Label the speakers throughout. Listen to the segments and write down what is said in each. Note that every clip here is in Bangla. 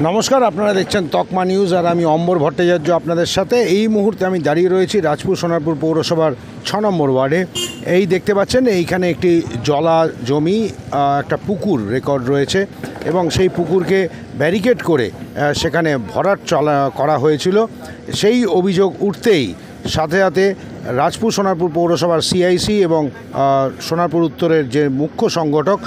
Speaker 1: নমস্কার, আপনারা দেখছেন তকমা নিউজ আর আমি অম্বর ভট্টাচার্য আপনাদের সাথে। এই মুহূর্তে আমি দাঁড়িয়ে রয়েছি রাজপুর সোনারপুর পৌরসভার 6 নম্বর ওয়ার্ডে। এই দেখতে পাচ্ছেন এইখানে একটি জলা জমি, একটা পুকুর রেকর্ড রয়েছে এবং সেই পুকুরকে ব্যারিকেড করে সেখানে ভরাট করা হয়েছিল। সেই অভিযোগ উঠতেই সাথে সাথে রাজপুর সোনারপুর পৌরসভার সিআইসি এবং সোনারপুর উত্তরের যে মুখ্য সংগঠক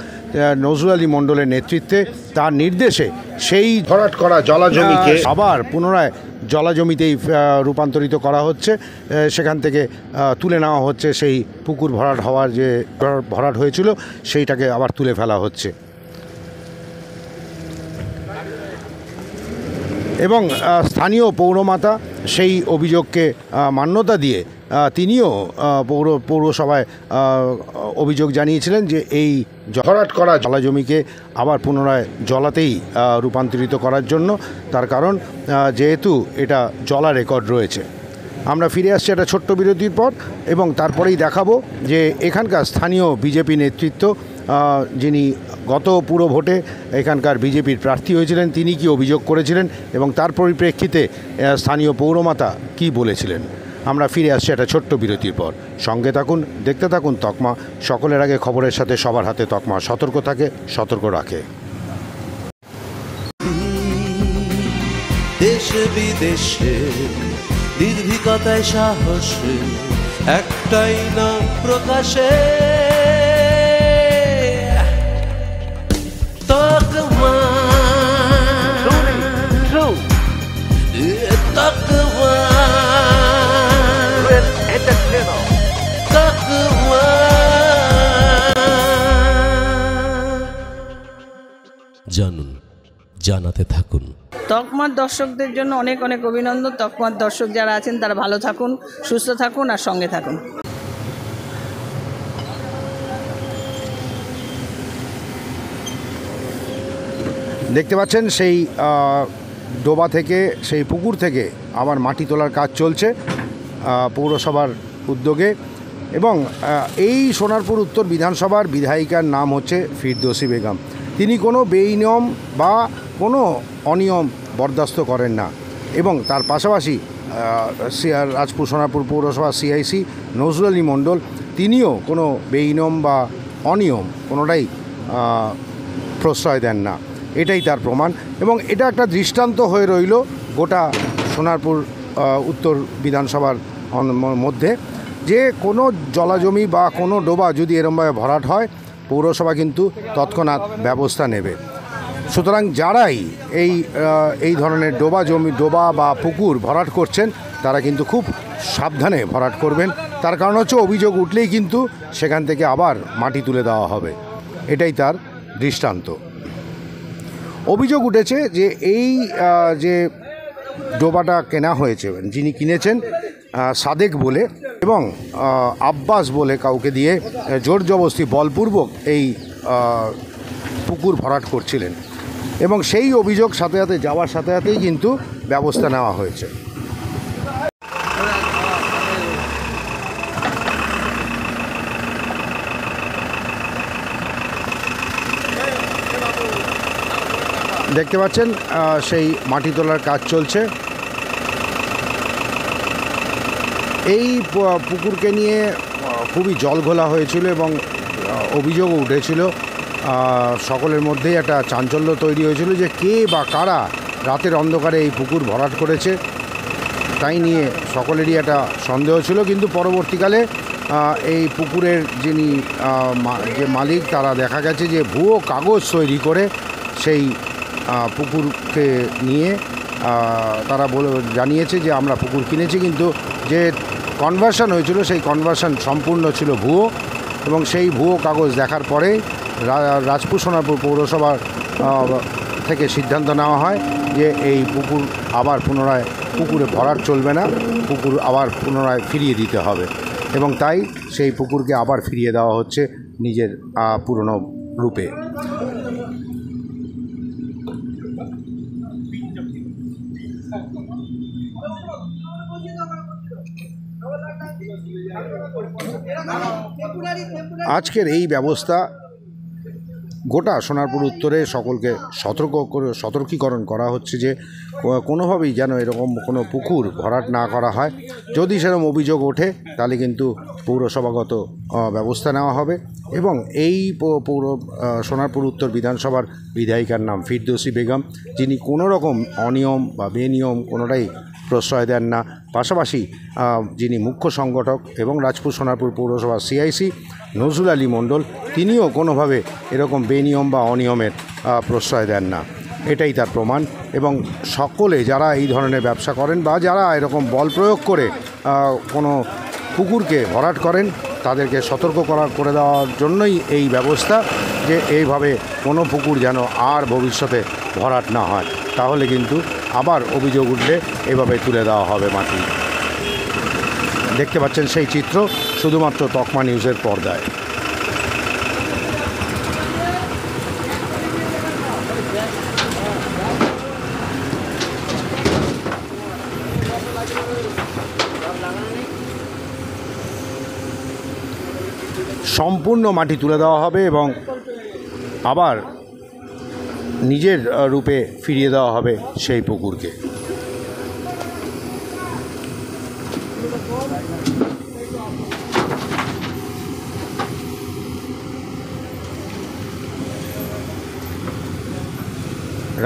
Speaker 1: নজরুল আলী মণ্ডলের নেতৃত্বে তার নির্দেশে সেই ভরাট করা জলা জমিকে আবার পুনরায় জলা জমিতেই রূপান্তরিত করা হচ্ছে। সেখান থেকে তুলে নেওয়া হচ্ছে, সেই পুকুর ভরাট হওয়ার যে ভরাট হয়েছিল সেইটাকে আবার তুলে ফেলা হচ্ছে। এবং স্থানীয় পৌরমাতা সেই অভিযোগকে মান্যতা দিয়ে তিনিও পৌরসভায় অভিযোগ জানিয়েছিলেন যে এই ভরাট করা জলা জমিকে আবার পুনরায় জলাতেই রূপান্তরিত করার জন্য। তার কারণ যেহেতু এটা জলা রেকর্ড রয়েছে। আমরা ফিরে আসছি একটা ছোট্ট বিরতির পর এবং তারপরেই দেখাবো যে এখানকার স্থানীয় বিজেপি নেতৃত্ব, যিনি গত পুরো ভোটে এখানকার বিজেপির প্রার্থী হয়েছিলেন, তিনি কি অভিযোগ করেছিলেন এবং তার পরিপ্রেক্ষিতে স্থানীয় পৌরমাতা কি বলেছিলেন। আমরা ফিরে আসছি একটা ছোট্ট বিরতির পর। সঙ্গে থাকুন, দেখতে থাকুন তকমা। সকলের আগে খবরের সাথে সবার হাতে তকমা। সতর্ক থাকে, সতর্ক রাখে।
Speaker 2: দেশে বিদেশে নির্ভীকতায় সাহসে একটাই না প্রকাশে তকমা, তকমা, তকমা। জানুন, জানাতে থাকুন।
Speaker 3: তকমার দর্শকদের জন্য অনেক অনেক অভিনন্দন। তকমার দর্শক যারা আছেন তারা ভালো থাকুন, সুস্থ থাকুন আর সঙ্গে থাকুন।
Speaker 1: দেখতে পাচ্ছেন সেই ডোবা থেকে, সেই পুকুর থেকে আবার মাটি তোলার কাজ চলছে পৌরসভার উদ্যোগে। এবং এই সোনারপুর উত্তর বিধানসভার বিধায়িকার নাম হচ্ছে ফিরদৌসী বেগম। তিনি কোনো বেনিয়ম বা কোনো অনিয়ম বরদাস্ত করেন না। এবং তার পাশাপাশি রাজপুর সোনারপুর পৌরসভা সিআইসি নজরুল আলী মণ্ডল, তিনিও কোনো বেনিয়ম বা অনিয়ম কোনোটাই প্রশ্রয় দেন না। এটাই তার প্রমাণ এবং এটা একটা দৃষ্টান্ত হয়ে রইল গোটা সোনারপুর উত্তর বিধানসভার মধ্যে, যে কোনো জলাজমি বা কোনো ডোবা যদি এরমভাবে ভরাট হয় পৌরসভা কিন্তু তৎক্ষণাৎ ব্যবস্থা নেবে। সুতরাং যারাই এই ধরনের ডোবা বা পুকুর ভরাট করছেন তারা কিন্তু খুব সাবধানে ভরাট করবেন। তার কারণ হচ্ছে অভিযোগ উঠলেই কিন্তু সেখান থেকে আবার মাটি তুলে দেওয়া হবে। এটাই তার দৃষ্টান্ত। অভিযোগ উঠেছে যে এই যে ডোবাটা কেনা হয়েছে, যিনি কিনেছেন সাদেক বলে এবং আব্বাস বলে কাউকে দিয়ে জোর জবরদস্তি বলপূর্বক এই পুকুর ভরাট করছিলেন এবং সেই অভিযোগ সাথে সাথে যাওয়ার সাথে সাথেই কিন্তু ব্যবস্থা নেওয়া হয়েছে। দেখতে পাচ্ছেন সেই মাটি তোলার কাজ চলছে। এই পুকুরকে নিয়ে খুবই জল ঘোলা হয়েছিল এবং অভিযোগও উঠেছিল। সকলের মধ্যেই একটা চাঞ্চল্য তৈরি হয়েছিল যে কে বা কারা রাতের অন্ধকারে এই পুকুর ভরাট করেছে, তাই নিয়ে সকলেরই একটা সন্দেহ ছিল। কিন্তু পরবর্তীকালে এই পুকুরের যিনি যে মালিক, তারা দেখা গেছে যে ভুয়ো কাগজ তৈরি করে সেই পুকুরকে নিয়ে তারা জানিয়েছে যে আমরা পুকুর কিনেছি, কিন্তু যে কনভার্সন হয়েছিল সেই কনভার্সন সম্পূর্ণ ছিল ভুয়ো। এবং সেই ভুয়ো কাগজ দেখার পরে রাজপুর সোনারপুর পৌরসভার থেকে সিদ্ধান্ত নেওয়া হয় যে এই পুকুর আবার পুনরায় পুকুরে ভরাট চলবে না, পুকুর আবার পুনরায় ফিরিয়ে দিতে হবে। এবং তাই সেই পুকুরকে আবার ফিরিয়ে দেওয়া হচ্ছে নিজের পুরনো রূপে। আজকের এই ব্যবস্থা গোটা সোনারপুর উত্তরে সকলকে সতর্কীকরণ করা হচ্ছে যে কোনোভাবেই যেন এরকম কোনো পুকুর ভরাট না করা হয়। যদি সেরকম অভিযোগ ওঠে তাহলে কিন্তু পৌরসভাগত ব্যবস্থা নেওয়া হবে। এবং এই সোনারপুর উত্তর বিধানসভার বিধায়িকার নাম ফিরদৌসী বেগম, যিনি কোনো রকম অনিয়ম বা বেনিয়ম কোনোটাই প্রশ্রয় দেন না। পাশাপাশি যিনি মুখ্য সংগঠক এবং রাজপুর সোনারপুর পৌরসভার সিআইসি নজরুল আলী মণ্ডল, তিনিও কোনোভাবে এরকম বেনিয়ম বা অনিয়মের প্রশ্রয় দেন না। এটাই তার প্রমাণ। এবং সকলে যারা এই ধরনের ব্যবসা করেন বা যারা এরকম বল প্রয়োগ করে কোনো পুকুরকে ভরাট করেন, তাদেরকে সতর্ক করে দেওয়ার জন্যই এই ব্যবস্থা, যে এইভাবে কোনো পুকুর যেন আর ভবিষ্যতে ভরাট না হয়। তাহলে কিন্তু আবার অভিযোগ উঠলে এভাবে তুলে দেওয়া হবে মাটি। দেখতে পাচ্ছেন সেই চিত্র শুধুমাত্র তকমা নিউজের পর্দায়। সম্পূর্ণ মাটি তুলে দেওয়া হবে এবং আবার নিজের রূপে ফিরিয়ে দেওয়া হবে সেই পুকুরকে।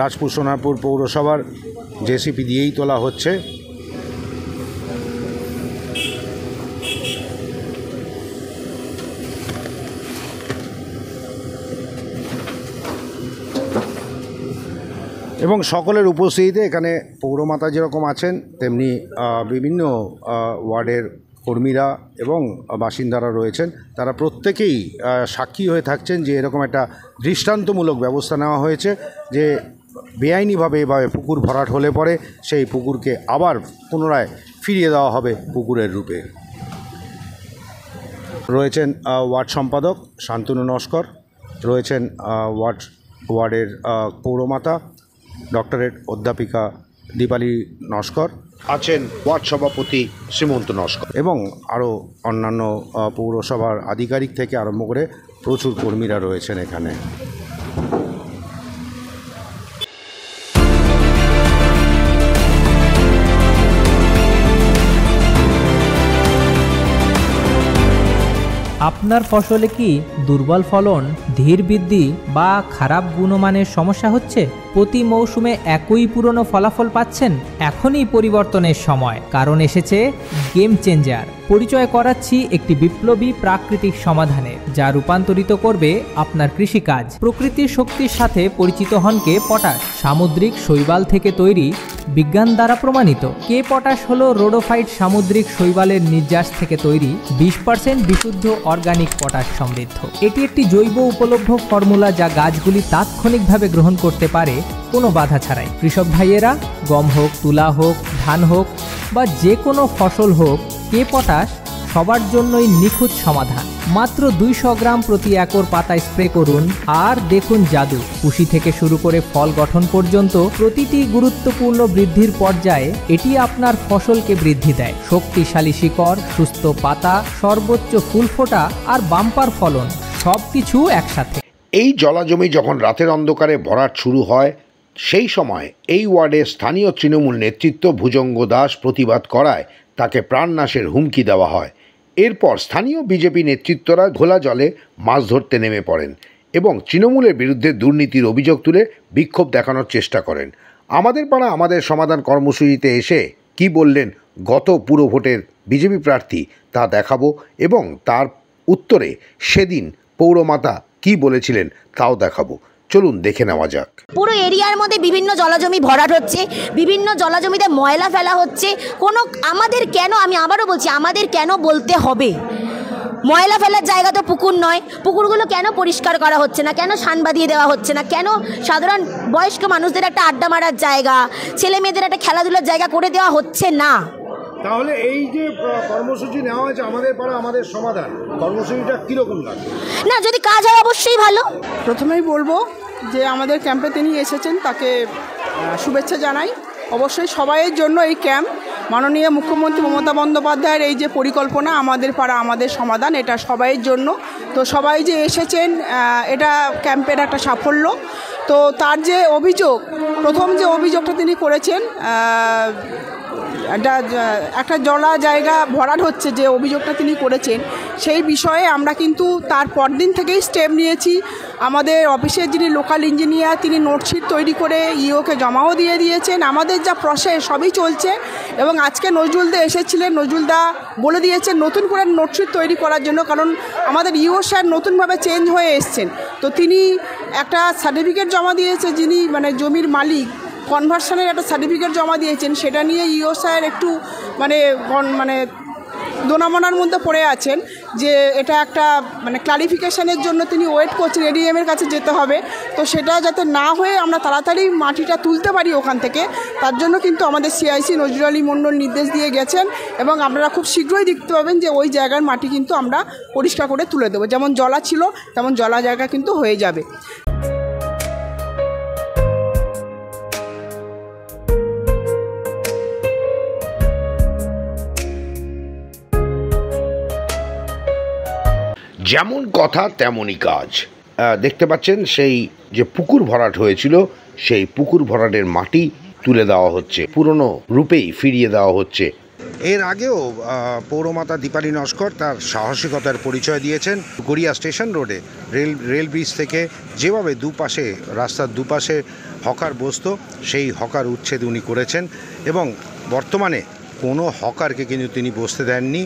Speaker 1: রাজপুর সোনারপুর পৌরসভার জেসিপি দিয়েই তোলা হচ্ছে। এবং সকলের উপস্থিতিতে এখানে পৌরমাতা যেরকম আছেন, তেমনি বিভিন্ন ওয়ার্ডের কর্মীরা এবং বাসিন্দারা রয়েছেন। তারা প্রত্যেকেই সাক্ষী হয়ে থাকছেন যে এরকম একটা দৃষ্টান্তমূলক ব্যবস্থা নেওয়া হয়েছে, যে বেআইনিভাবে এভাবে পুকুর ভরাট হলে পরে সেই পুকুরকে আবার পুনরায় ফিরিয়ে দেওয়া হবে পুকুরের রূপে। রয়েছেন ওয়ার্ড সম্পাদক শান্তনু নস্কর, রয়েছেন ওয়ার্ডের পৌরমাতা ডক্টরেট অধ্যাপিকা দীপালি নস্কর, আছেন ওয়ার্ড সভাপতি শ্রীমন্ত নস্কর এবং আরও অন্যান্য পৌরসভার আধিকারিক থেকে আরম্ভ করে প্রচুর কর্মীরা রয়েছেন এখানে।
Speaker 4: আপনার ফসলে কি দুর্বল ফলন, ধীর বৃদ্ধি বা খারাপ গুণমানের সমস্যা হচ্ছে? প্রতি মৌসুমে একই পুরনো ফলাফল পাচ্ছেন? এখনই পরিবর্তনের সময়, কারণ এসেছে গেম চেঞ্জার। পরিচয় করাচ্ছি একটি বিপ্লবী প্রাকৃতিক সমাধানে, যা রূপান্তরিত করবে আপনার কৃষিকাজ। প্রকৃতির শক্তির সাথে পরিচিত হন কে পটাশ। সামুদ্রিক শৈবাল থেকে তৈরি, বিজ্ঞান দ্বারা প্রমাণিত। কে পটাশ হলো রোডোফাইট সামুদ্রিক শৈবালের নির্যাস থেকে তৈরি 20% বিশুদ্ধ অর্গানিক পটাশ সমৃদ্ধ। এটি একটি জৈব উপলব্ধ ফর্মুলা, যা গাছগুলি তাৎক্ষণিকভাবে গ্রহণ করতে পারে কোনো বাধা ছাড়াই। কৃষক ভাইয়েরা, গম হোক, তুলা হোক, ধান হোক বা যে কোনো ফসল হোক, কে পটাশ সবার জন্যই নিখুঁত সমাধান। মাত্র 200 গ্রাম প্রতি একর পাতায় স্প্রে করুন আর দেখুন জাদু। কুশি থেকে শুরু করে ফল গঠন পর্যন্ত প্রতিটি গুরুত্বপূর্ণ বৃদ্ধির পর্যায়ে এটি আপনার ফসলকে বৃদ্ধি দেয়। শক্তিশালী শিকড়, সুস্থ পাতা, সর্বোচ্চ ফুল ফোটা আর বাম্পার ফলন, সবকিছু একসাথে।
Speaker 1: এই জলাজমি যখন রাতের অন্ধকারে ভরাট শুরু হয়, সেই সময় এই ওয়ার্ডে স্থানীয় তৃণমূল নেতৃত্ব ভুজঙ্গ দাস প্রতিবাদ করায় তাকে প্রাণনাশের হুমকি দেওয়া হয়। এরপর স্থানীয় বিজেপি নেতৃত্বরা ঘোলা জলে মাছ ধরতে নেমে পড়েন এবং তৃণমূলের বিরুদ্ধে দুর্নীতির অভিযোগ তুলে বিক্ষোভ দেখানোর চেষ্টা করেন। আমাদের পাড়া আমাদের সমাধান কর্মসূচিতে এসে কি বললেন গত পুর ভোটের বিজেপি প্রার্থী তা দেখাবো, এবং তার উত্তরে সেদিন পৌরমাতা কি বলেছিলেন তাও দেখাবো। চলুন দেখে নেওয়া যাক।
Speaker 5: পুরো এরিয়ার মধ্যে বিভিন্ন জলাজমি ভরাট হচ্ছে, বিভিন্ন জলাজমিতে ময়লা ফেলা হচ্ছে। আমাদের কেন, আমি আবারও বলছি, আমাদের কেন বলতে হবে? ময়লা ফেলার জায়গা তো পুকুর নয়। পুকুরগুলো কেন পরিষ্কার করা হচ্ছে না? কেন শান বাঁধিয়ে দেওয়া হচ্ছে না? কেন সাধারণ বয়স্ক মানুষদের একটা আড্ডা মারার জায়গা, ছেলে মেয়েদের একটা খেলাধুলার জায়গা করে দেওয়া হচ্ছে না?
Speaker 1: তাহলে এই যে কর্মসূচি নেওয়া হয়েছে আমাদের পাড়া আমাদের সমাধান, কর্মসূচিটা কীরকম লাগে?
Speaker 5: না, যদি কাজ হয় অবশ্যই ভালো।
Speaker 6: প্রথমেই বলবো যে আমাদের ক্যাম্পে তিনি এসেছেন, তাকে শুভেচ্ছা জানাই। অবশ্যই সবাইয়ের জন্য এই ক্যাম্প, মাননীয় মুখ্যমন্ত্রী মমতা বন্দ্যোপাধ্যায়ের এই যে পরিকল্পনা আমাদের পাড়া আমাদের সমাধান, এটা সবাইয়ের জন্য। তো সবাই যে এসেছেন, এটা ক্যাম্পের একটা সাফল্য। তো তার যে অভিযোগ, প্রথম যে অভিযোগটা তিনি করেছেন, একটা জলা জায়গা ভরাট হচ্ছে, যে অভিযোগটা তিনি করেছেন সেই বিষয়ে আমরা কিন্তু তার পরদিন থেকেই স্টেপ নিয়েছি। আমাদের অফিসের যিনি লোকাল ইঞ্জিনিয়ার, তিনি নোটশিট তৈরি করে ইওকে জমাও দিয়ে দিয়েছেন। আমাদের যা প্রসেস সবই চলছে, এবং আজকে নজরুলদা এসেছিলেন, নজরুলদা বলে দিয়েছেন নতুন করে নোটশিট তৈরি করার জন্য, কারণ আমাদের ইও স্যার নতুনভাবে চেঞ্জ হয়ে এসছেন। তো তিনি একটা সার্টিফিকেট জমা দিয়েছে, যিনি মানে জমির মালিক, কনভার্সনের একটা সার্টিফিকেট জমা দিয়েছেন, সেটা নিয়ে ইও স্যার একটু মানে দোনামনার মধ্যে পড়ে আছেন, যে এটা একটা মানে ক্লারিফিকেশনের জন্য তিনি ওয়েট করছেন, এডিএমের কাছে যেতে হবে। তো সেটা যাতে না হয়ে আমরা তাড়াতাড়ি মাটিটা তুলতে পারি ওখান থেকে, তার জন্য কিন্তু আমাদের সিআইসি নজরুল আলী মণ্ডল নির্দেশ দিয়ে গেছেন, এবং আপনারা খুব শীঘ্রই দেখতে পাবেন যে ওই জায়গার মাটি কিন্তু আমরা পরিষ্কার করে তুলে দেবো। যেমন জলা ছিল তেমন জলা জায়গা কিন্তু হয়ে যাবে।
Speaker 1: যেমন কথা তেমনই কাজ। দেখতে পাচ্ছেন সেই যে পুকুর ভরাট হয়েছিল, সেই পুকুর ভরাটের মাটি তুলে দেওয়া হচ্ছে, পুরনো রূপেই ফিরিয়ে দেওয়া হচ্ছে। এর আগেও পৌরমাতা দীপালি নস্কর তার সাহসিকতার পরিচয় দিয়েছেন। গড়িয়া স্টেশন রোডে রেল ব্রিজ থেকে যেভাবে দুপাশে, রাস্তার দুপাশে হকার বসত, সেই হকার উচ্ছেদ উনি করেছেন, এবং বর্তমানে কোনো হকারকে কিন্তু তিনি বসতে দেননি।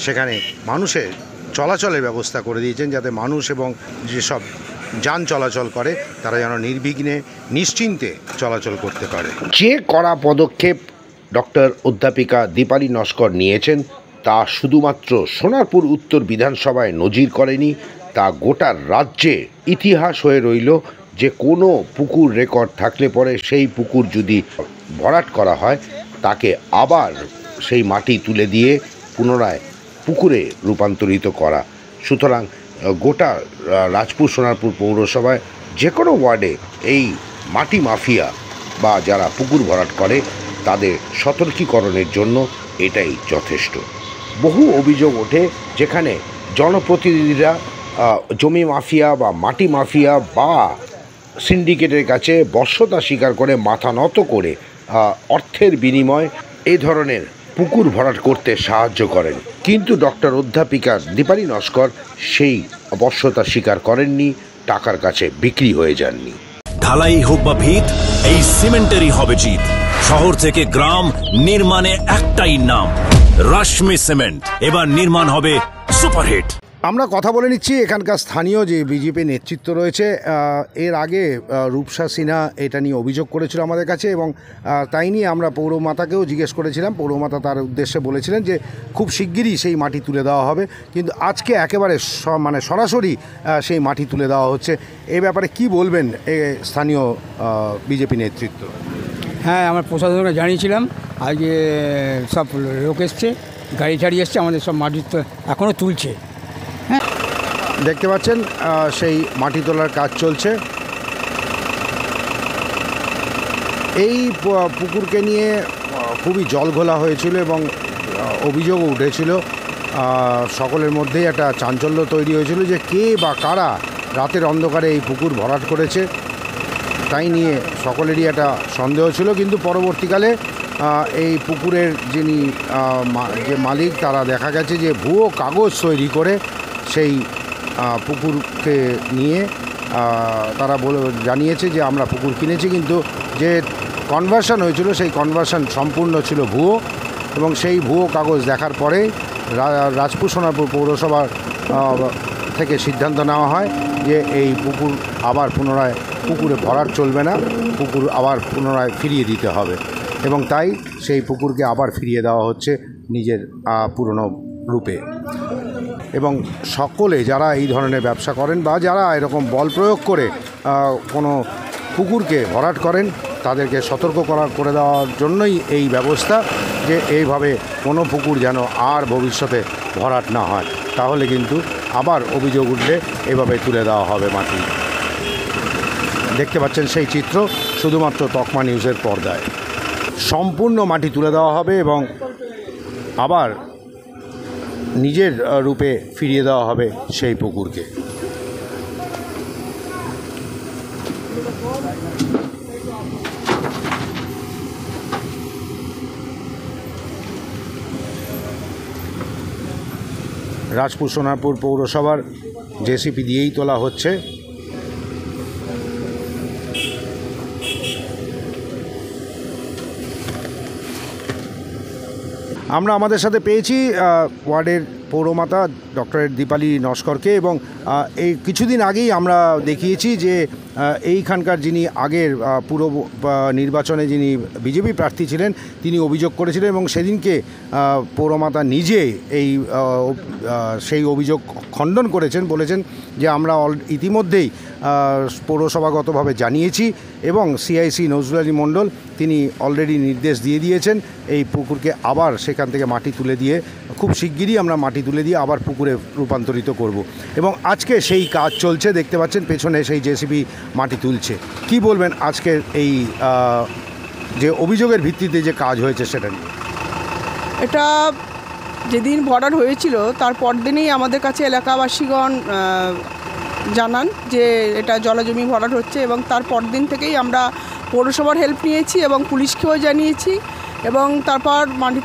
Speaker 1: সেখানে মানুষের চলাচলের ব্যবস্থা করে দিয়েছেন, যাতে মানুষ এবং যেসব যান চলাচল করে তারা যেন নির্বিঘ্নে নিশ্চিন্তে চলাচল করতে পারে। যে কড়া পদক্ষেপ ডক্টর অধ্যাপিকা দীপালি নস্কর নিয়েছেন, তা শুধুমাত্র সোনারপুর উত্তর বিধানসভায় নজির করেনি, তা গোটা রাজ্যে ইতিহাস হয়ে রইল। যে কোনো পুকুর রেকর্ড থাকলে পরে সেই পুকুর যদি ভরাট করা হয়, তাকে আবার সেই মাটি তুলে দিয়ে পুনরায় পুকুরে রূপান্তরিত করা। সুতরাং গোটা রাজপুর সোনারপুর পৌরসভায় যে কোনো ওয়ার্ডে এই মাটি মাফিয়া বা যারা পুকুর ভরাট করে তাদের সতর্কীকরণের জন্য এটাই যথেষ্ট। বহু অভিযোগ ওঠে যেখানে জনপ্রতিনিধিরা জমি মাফিয়া বা মাটি মাফিয়া বা সিন্ডিকেটের কাছে বশ্যতা স্বীকার করে মাথা নত করে অর্থের বিনিময় এই ধরনের পুকুর ভরাট করতে সাহায্য করেন। কিন্তু ডক্টর অধ্যাপিকা দীপালি নস্কর সেই বশ্যতা স্বীকার করেননি, টাকার কাছে বিক্রি হয়ে যাননি।
Speaker 7: ঢালাই হোক বা ভিত, এই সিমেন্টেরই হবে জিত। শহর থেকে গ্রাম, নির্মাণে একটাই নাম, রশ্মি সিমেন্ট। এবার নির্মাণ হবে সুপারহিট।
Speaker 1: আমরা কথা বলে নিচ্ছি এখানকার স্থানীয় যে বিজেপি নেতৃত্ব রয়েছে। এর আগে রূপসা সিনহা এটা নিয়ে অভিযোগ করেছিল আমাদের কাছে, এবং তাই নিয়ে আমরা পৌরমাতাকেও জিজ্ঞেস করেছিলাম। পৌরমাতা তার উদ্দেশ্যে বলেছিলেন যে খুব শিগগিরই সেই মাটি তুলে দেওয়া হবে, কিন্তু আজকে একেবারে মানে সরাসরি সেই মাটি তুলে দেওয়া হচ্ছে। এই ব্যাপারে কি বলবেন স্থানীয় বিজেপি নেতৃত্ব?
Speaker 8: হ্যাঁ, আমরা প্রশাসনকে জানিয়েছিলাম, আজকে সব লোক এসছে, গাড়ি টাড়ি এসছে, আমাদের সব মাটি এখনও তুলছে।
Speaker 1: দেখতে পাচ্ছেন সেই মাটি তোলার কাজ চলছে। এই পুকুরকে নিয়ে খুবই জল ঘোলা হয়েছিল এবং অভিযোগও উঠেছিল। সকলের মধ্যেই একটা চাঞ্চল্য তৈরি হয়েছিল যে কে বা কারা রাতের অন্ধকারে এই পুকুর ভরাট করেছে, তাই নিয়ে সকলেরই একটা সন্দেহ ছিল। কিন্তু পরবর্তীকালে এই পুকুরের যিনি যে মালিক, তারা দেখা গেছে যে ভুয়ো কাগজ তৈরি করে সেই পুকুরকে নিয়ে তারা জানিয়েছে যে আমরা পুকুর কিনেছি, কিন্তু যে কনভার্সন হয়েছিল সেই কনভার্সন সম্পূর্ণ ছিল ভুয়ো। এবং সেই ভুয়ো কাগজ দেখার পরে রাজপুর সোনারপুর পৌরসভার থেকে সিদ্ধান্ত নেওয়া হয় যে এই পুকুর আবার পুনরায় পুকুরে ভরাট চলবে না, পুকুর আবার পুনরায় ফিরিয়ে দিতে হবে। এবং তাই সেই পুকুরকে আবার ফিরিয়ে দেওয়া হচ্ছে নিজের পুরনো রূপে। এবং সকলে যারা এই ধরনের ব্যবসা করেন বা যারা এরকম বল প্রয়োগ করে কোনো পুকুরকে ভরাট করেন, তাদেরকে সতর্ক করে দেওয়ার জন্যই এই ব্যবস্থা, যে এইভাবে কোনো পুকুর যেন আর ভবিষ্যতে ভরাট না হয়। তাহলে কিন্তু আবার অভিযোগ উঠলে এভাবে তুলে দেওয়া হবে মাটি। দেখতে পাচ্ছেন সেই চিত্র শুধুমাত্র তকমা নিউজের পর্দায়। সম্পূর্ণ মাটি তুলে দেওয়া হবে এবং আবার নিজের রূপে ফিরিয়ে দেওয়া হবে সেই পুকুরকে। রাজপুর সোনারপুর পৌরসভার জেসিপি দিয়েই তোলা হচ্ছে। আমরা আমাদের সাথে পেয়েছি ওয়ার্ডের পৌরমাতা ডক্টর দীপালি নস্করকে এবং এই কিছুদিন আগেই আমরা দেখিয়েছি যে এইখানকার যিনি আগের পুরো নির্বাচনে যিনি বিজেপি প্রার্থী ছিলেন তিনি অভিযোগ করেছিলেন এবং সেদিনকে পৌরমাতা নিজে সেই অভিযোগ খণ্ডন করেছেন, বলেছেন যে আমরা ইতিমধ্যেই পৌরসভাগতভাবে জানিয়েছি এবং সিআইসি নজরুল আলী মণ্ডল তিনি অলরেডি নির্দেশ দিয়ে দিয়েছেন এই পুকুরকে আবার সেখান থেকে মাটি তুলে দিয়ে খুব শিগগিরই আমরা মাটি তুলে দিয়ে আবার পুকুরে রূপান্তরিত করব এবং আজকে সেই কাজ চলছে। দেখতে পাচ্ছেন পেছনে সেই জেসিবি মাটি তুলছে। কি বলবেন আজকের এই যে অভিযোগের ভিত্তিতে যে কাজ হয়েছে সেটা নিয়ে?
Speaker 6: এটা যেদিন ভরাট হয়েছিল তার পরদিনই আমাদের কাছে এলাকাবাসীগণ জানান যে এটা জলাজমি ভরাট হচ্ছে এবং তার পরদিন থেকেই আমরা পৌরসভার হেল্প নিয়েছি এবং পুলিশকেও জানিয়েছি এবং তারপর মাটি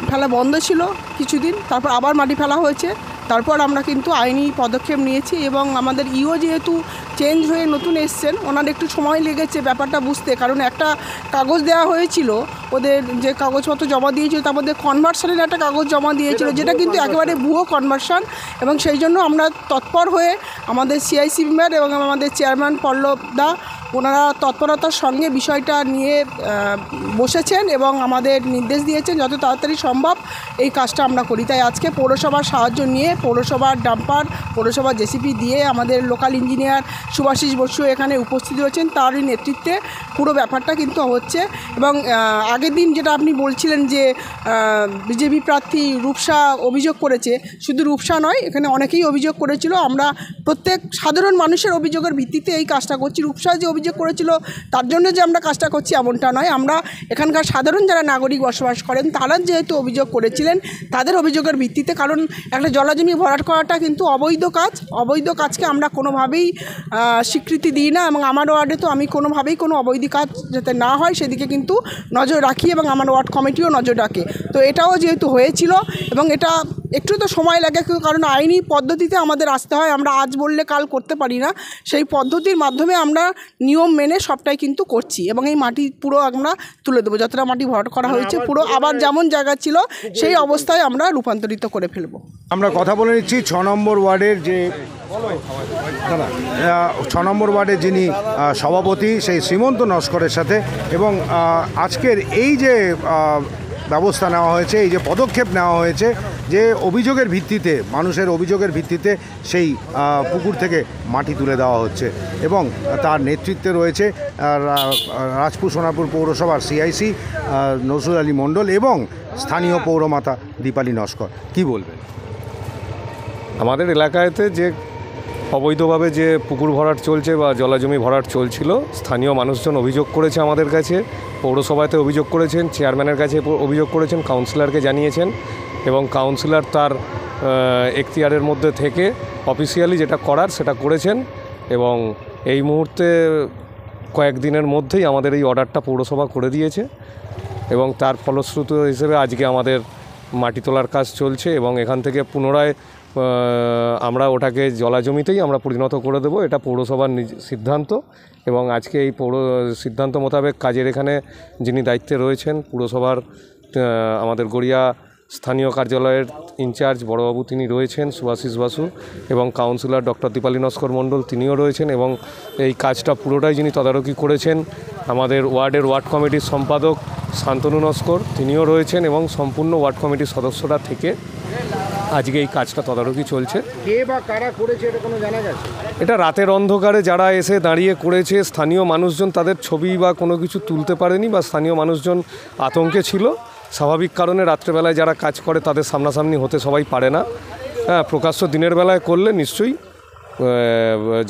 Speaker 6: ফেলা বন্ধ ছিল কিছুদিন, তারপর আবার মাটি ফেলা হয়েছে। তারপর আমরা কিন্তু আইনি পদক্ষেপ নিয়েছি এবং আমাদের ইও যেহেতু চেঞ্জ হয়ে নতুন এসছেন ওনার একটু সময় লেগেছে ব্যাপারটা বুঝতে, কারণ একটা কাগজ দেওয়া হয়েছিল, ওদের যে কাগজপত্র জমা দিয়েছিল তার মধ্যে কনভার্সনের একটা কাগজ জমা দিয়েছিল যেটা কিন্তু একেবারে ভুয়ো কনভার্সন এবং সেই জন্য আমরা তৎপর হয়ে আমাদের সিআইসি মেম্বার এবং আমাদের চেয়ারম্যান পল্লব দা ওনারা তৎপরতার সঙ্গে বিষয়টা নিয়ে বসেছেন এবং আমাদের নির্দেশ দিয়েছেন যত তাড়াতাড়ি সম্ভব এই কাজটা আমরা করি। তাই আজকে পৌরসভার সাহায্য নিয়ে পৌরসভার ডাম্পার, পৌরসভার জেসিপি দিয়ে আমাদের লোকাল ইঞ্জিনিয়ার সুভাষিস বসু এখানে উপস্থিত হয়েছেন, তারই নেতৃত্বে পুরো ব্যাপারটা কিন্তু হচ্ছে। এবং আগের দিন যেটা আপনি বলছিলেন যে বিজেপি প্রার্থী রূপসা অভিযোগ করেছে, শুধু রূপসা নয় এখানে অনেকেই অভিযোগ করেছিল। আমরা প্রত্যেক সাধারণ মানুষের অভিযোগের ভিত্তিতে এই কাজটা করছি। রূপসা যে অভিযোগ করেছিল তার জন্য যে আমরা কাজটা করছি এমনটা নয়, আমরা এখানকার সাধারণ যারা নাগরিক বসবাস করেন তারা যেহেতু অভিযোগ করেছিলেন তাদের অভিযোগের ভিত্তিতে, কারণ একটা জলাজমি ভরাট করাটা কিন্তু অবৈধ কাজ, অবৈধ কাজকে আমরা কোনোভাবেই স্বীকৃতি দিই না এবং আমার ওয়ার্ডে তো আমি কোনোভাবেই কোনো অবৈধ কাজ যাতে না হয় সেদিকে কিন্তু নজর রাখি এবং আমার ওয়ার্ড কমিটিও নজর রাখে। তো এটাও যেহেতু হয়েছিল এবং এটা একটু তো সময় লাগে কারণ আইনি পদ্ধতিতে আমাদের আসতে হয়, আমরা আজ বললে কাল করতে পারি না, সেই পদ্ধতির মাধ্যমে আমরা নিয়ম মেনে সবটাই কিন্তু করছি এবং এই মাটি পুরো আমরা তুলে দেবো, যতটা মাটি ভরাট করা হয়েছে পুরো আবার যেমন জায়গা ছিল সেই অবস্থায় আমরা রূপান্তরিত করে ফেলবো।
Speaker 1: আমরা কথা বলে নিচ্ছি 6 নম্বর ওয়ার্ডের যে 6 নম্বর ওয়ার্ডের যিনি সভাপতি সেই শ্রীমন্ত নস্করের সাথে এবং আজকের এই যে ব্যবস্থা নেওয়া হয়েছে, এই যে পদক্ষেপ নেওয়া হয়েছে যে অভিযোগের ভিত্তিতে, মানুষের অভিযোগের ভিত্তিতে সেই পুকুর থেকে মাটি তুলে দেওয়া হচ্ছে এবং তার নেতৃত্বে রয়েছে রাজপুর সোনারপুর পৌরসভার সিআইসি নজরুল আলী মণ্ডল এবং স্থানীয় পৌরমাতা দীপালি নস্কর। কি বলবেন?
Speaker 9: আমাদের এলাকাতে যে অবৈধভাবে যে পুকুর ভরাট চলছে বা জলাজমি ভরাট চলছিল, স্থানীয় মানুষজন অভিযোগ করেছে আমাদের কাছে, পৌরসভাতে অভিযোগ করেছেন, চেয়ারম্যানের কাছে অভিযোগ করেছেন, কাউন্সিলরকে জানিয়েছেন এবং কাউন্সিলর তার এখতিয়ারের মধ্যে থেকে অফিসিয়ালি যেটা করার সেটা করেছেন এবং এই মুহূর্তে কয়েকদিনের মধ্যেই আমাদের এই অর্ডারটা পৌরসভা করে দিয়েছে এবং তার ফলশ্রুতি হিসেবে আজকে আমাদের মাটি তোলার কাজ চলছে এবং এখান থেকে পুনরায় আমরা ওটাকে জলাজমিতেই আমরা পরিণত করে দেব, এটা পৌরসভার সিদ্ধান্ত এবং আজকে এই সিদ্ধান্ত মোতাবেক কাজের এখানে যিনি দায়িত্বে রয়েছেন পুরসভার আমাদের গড়িয়া স্থানীয় কার্যালয়ের ইনচার্জ বড়বাবু তিনি রয়েছেন সুভাষিস বাসু এবং কাউন্সিলর ডক্টর দীপালি নস্কর মণ্ডল তিনিও রয়েছেন এবং এই কাজটা পুরোটাই যিনি তদারকি করেছেন আমাদের ওয়ার্ডের ওয়ার্ড কমিটির সম্পাদক শান্তনু নস্কর তিনিও রয়েছেন এবং সম্পূর্ণ ওয়ার্ড কমিটির সদস্যরা থেকে আজকে এই কাজটা তদারকি চলছে।
Speaker 1: কে বা কারা করেছে এটা কোনো জানা গেছে?
Speaker 9: এটা রাতের অন্ধকারে যারা এসে দাঁড়িয়ে করেছে, স্থানীয় মানুষজন তাদের ছবি বা কোনো কিছু তুলতে পারেনি বা স্থানীয় মানুষজন আতঙ্কে ছিল, স্বাভাবিক কারণে রাত্রেবেলায় যারা কাজ করে তাদের সামনাসামনি হতে সবাই পারে না, হ্যাঁ প্রকাশ্য দিনের বেলায় করলে নিশ্চয়ই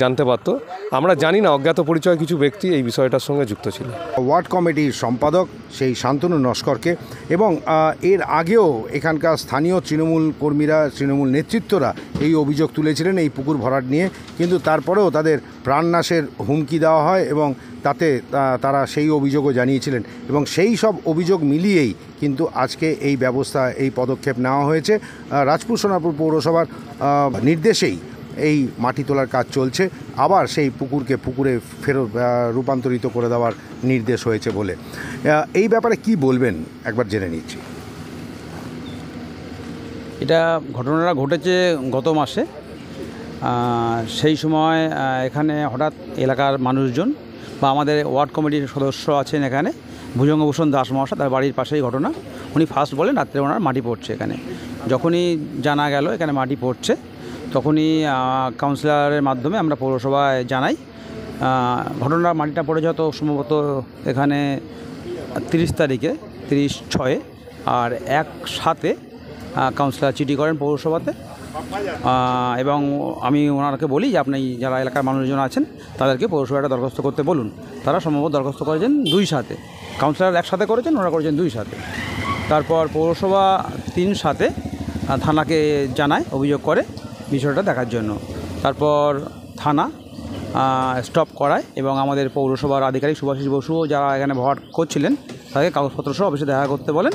Speaker 9: জানতে পারতো। আমরা জানি না, অজ্ঞাত পরিচয় কিছু ব্যক্তি এই বিষয়টার সঙ্গে যুক্ত ছিল।
Speaker 1: ওয়ার্ড কমিটির সম্পাদক সেই শান্তনু নস্করকে এবং এর আগেও এখানকার স্থানীয় তৃণমূল কর্মীরা, তৃণমূল নেতৃত্বরা এই অভিযোগ তুলেছিলেন এই পুকুর ভরাট নিয়ে, কিন্তু তারপরেও তাদের প্রাণনাশের হুমকি দেওয়া হয় এবং তাতে তারা সেই অভিযোগও জানিয়েছিলেন এবং সেই সব অভিযোগ মিলিয়েই কিন্তু আজকে এই ব্যবস্থা, এই পদক্ষেপ নেওয়া হয়েছে। রাজপুর সোনারপুর পৌরসভার নির্দেশেই এই মাটি তোলার কাজ চলছে, আবার সেই পুকুরে ফেরত রূপান্তরিত করে দেওয়ার নির্দেশ হয়েছে বলে। এই ব্যাপারে কি বলবেন একবার জেনে নিচ্ছি।
Speaker 10: এটা ঘটনাটা ঘটেছে গত মাসে। সেই সময় এখানে হঠাৎ এলাকার মানুষজন বা আমাদের ওয়ার্ড কমিটির সদস্য আছেন এখানে, ভুজঙ্গভূষণ দাস মহাশয়, তার বাড়ির পাশেই ঘটনা। উনি ফার্স্ট বলেন রাত্রে ওনার মাটি পড়ছে এখানে। যখনই জানা গেল এখানে মাটি পড়ছে, তখনই কাউন্সিলরের মাধ্যমে আমরা পৌরসভায় জানাই। ঘটনার মাটিটা পড়ে যত সম্ভবত এখানে 30 তারিখে, 30/6, আর 1/7 কাউন্সিলর চিঠি করেন পৌরসভাতে এবং আমি ওনাকে বলি যে আপনি যারা এলাকার মানুষজন আছেন তাদেরকে পৌরসভাটা দরখাস্ত করতে বলুন। তারা সম্ভবত দরখাস্ত করেছেন 2/7, কাউন্সিলর 1/7 করেছেন, ওনারা করেছেন 2/7। তারপর পৌরসভা 3/7 থানাকে জানায়, অভিযোগ করে বিষয়টা দেখার জন্য। তারপর থানা স্টপ করায় এবং আমাদের পৌরসভার আধিকারিক সুভাষিস বসুও যারা এখানে ভরাট করছিলেন তাদেরকে কাগজপত্র সহ অফিসে দেখা করতে বলেন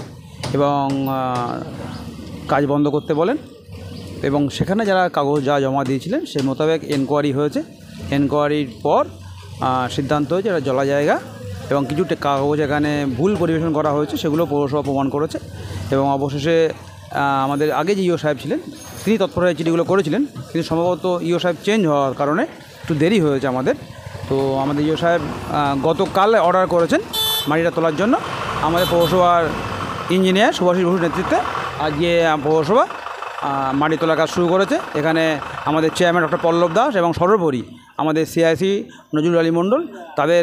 Speaker 10: এবং কাজ বন্ধ করতে বলেন এবং সেখানে যারা কাগজ যা জমা দিয়েছিলেন সেই মোতাবেক এনকোয়ারি হয়েছে। এনকোয়ারির পর সিদ্ধান্ত হয়েছে এটা জলা জায়গা এবং কিছু কাগজ এখানে ভুল পরিবেশন করা হয়েছে, সেগুলো পৌরসভা প্রমাণ করেছে এবং অবশেষে আমাদের আগে যে ইও সাহেব ছিলেন তিনি তৎপর হয়ে চিঠিগুলো করেছিলেন, কিন্তু সম্ভবত ইও সাহেব চেঞ্জ হওয়ার কারণে একটু দেরি হয়েছে আমাদের। তো আমাদের ইও সাহেব গতকাল অর্ডার করেছেন মাটিটা তোলার জন্য। আমাদের পৌরসভার ইঞ্জিনিয়ার সুভাষিস বসুর নেতৃত্বে আজকে পৌরসভা মাটি তোলার কাজ শুরু করেছে। এখানে আমাদের চেয়ারম্যান ডক্টর পল্লব দাস এবং সর্বোপরি আমাদের সিআইসি নজরুল আলী মণ্ডল, তাদের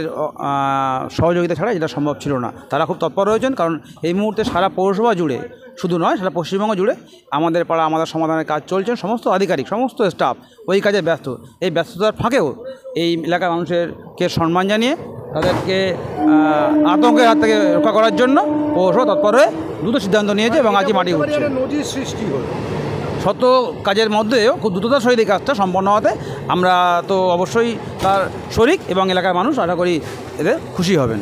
Speaker 10: সহযোগিতা ছাড়া এটা সম্ভব ছিল না। তারা খুব তৎপর রয়েছেন, কারণ এই মুহূর্তে সারা পৌরসভা জুড়ে, শুধু নয় সারা পশ্চিমবঙ্গ জুড়ে আমাদের পাড়া আমাদের সমাধানের কাজ চলছে। সমস্ত আধিকারিক, সমস্ত স্টাফ ওই কাজে ব্যস্ত। এই ব্যস্ততার ফাঁকেও এই এলাকার মানুষেরকে সম্মান জানিয়ে তাদেরকে আতঙ্কের হাত থেকে রক্ষা করার জন্য পৌরসভা তৎপর হয়ে দ্রুত সিদ্ধান্ত নিয়েছে এবং আজকে মাটি উঠছে।
Speaker 1: নজির সৃষ্টি হল
Speaker 10: শত কাজের মধ্যেও খুব দ্রুততার সহিত এই কাজটা সম্পন্ন হতে আমরা তো অবশ্যই তার শরিক এবং এলাকার মানুষ আশা করি এতে খুশি হবেন।